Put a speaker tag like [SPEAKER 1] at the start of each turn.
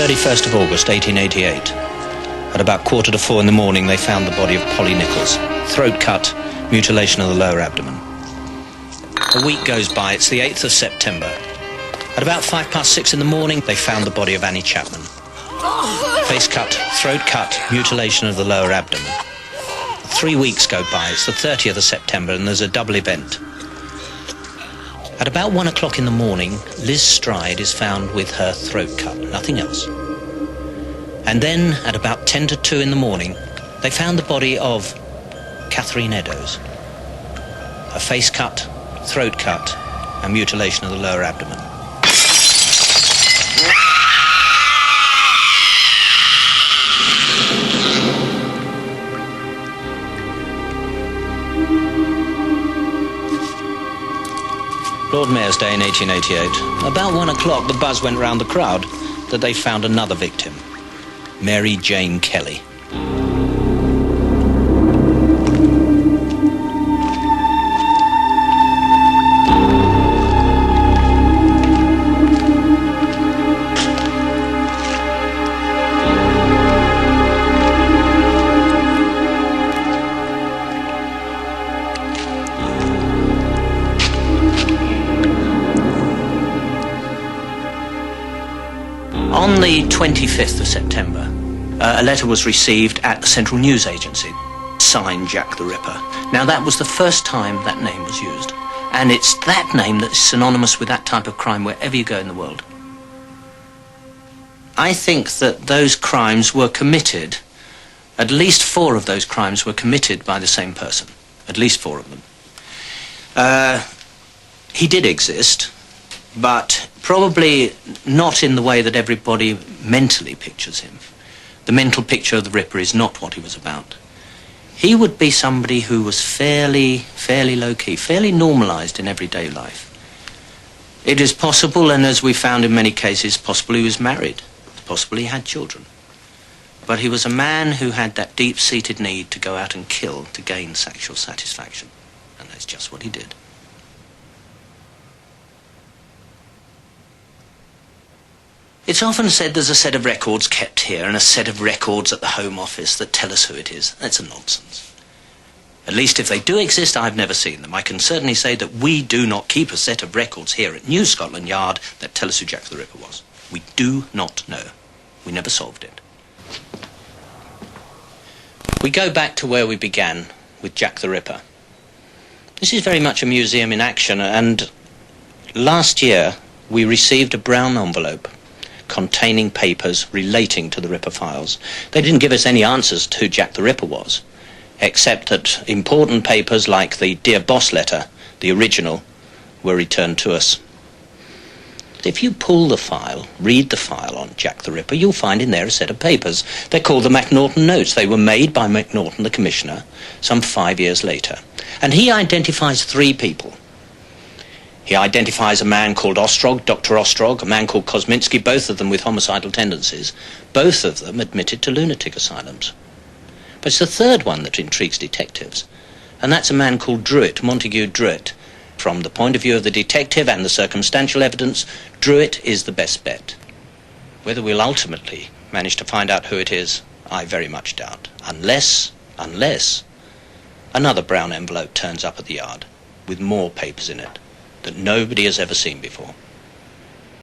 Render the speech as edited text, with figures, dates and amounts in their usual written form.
[SPEAKER 1] 31st of August 1888. At about 3:45 in the morning, they found the body of Polly Nichols. Throat cut, mutilation of the lower abdomen. A week goes by, it's the 8th of September. At about 6:05 in the morning, they found the body of Annie Chapman. Face cut, throat cut, mutilation of the lower abdomen. 3 weeks go by, it's the 30th of September, and there's a double event. At about 1 o'clock in the morning, Liz Stride is found with her throat cut, nothing else. And then, at about 10 to 2 in the morning, they found the body of Catherine Eddowes. Her face cut, throat cut, and mutilation of the lower abdomen. Lord Mayor's Day in 1888. About 1 o'clock, the buzz went round the crowd that they found another victim, Mary Jane Kelly. On the 25th of September, a letter was received at the Central News Agency, signed Jack the Ripper. Now, that was the first time that name was used, and it's that name that's synonymous with that type of crime wherever you go in the world. I think that those crimes were committed, at least 4 of those crimes were committed by the same person, at least 4 of them. He did exist, but probably not in the way that everybody mentally pictures him. The mental picture of the Ripper is not what he was about. He would be somebody who was fairly low-key, fairly normalised in everyday life. It is possible, and as we found in many cases, possible he was married, possible he had children. But he was a man who had that deep-seated need to go out and kill to gain sexual satisfaction. And that's just what he did. It's often said there's a set of records kept here and a set of records at the Home Office that tell us who it is. That's a nonsense. At least if they do exist, I've never seen them. I can certainly say that we do not keep a set of records here at New Scotland Yard that tell us who Jack the Ripper was. We do not know. We never solved it. We go back to where we began with Jack the Ripper. This is very much a museum in action, and last year we received a brown envelope containing papers relating to the Ripper files. They didn't give us any answers to who Jack the Ripper was, except that important papers like the Dear Boss letter, the original, were returned to us. If you pull the file, read the file on Jack the Ripper, you'll find in there a set of papers. They're called the Macnaghten Notes. They were made by Macnaghten, the Commissioner, some 5 years later. And he identifies 3 people. He identifies a man called Ostrog, Dr. Ostrog, a man called Kosminski, both of them with homicidal tendencies, both of them admitted to lunatic asylums. But it's the third one that intrigues detectives, and that's a man called Druitt, Montague Druitt. From the point of view of the detective and the circumstantial evidence, Druitt is the best bet. Whether we'll ultimately manage to find out who it is, I very much doubt, unless another brown envelope turns up at the yard with more papers in it that nobody has ever seen before.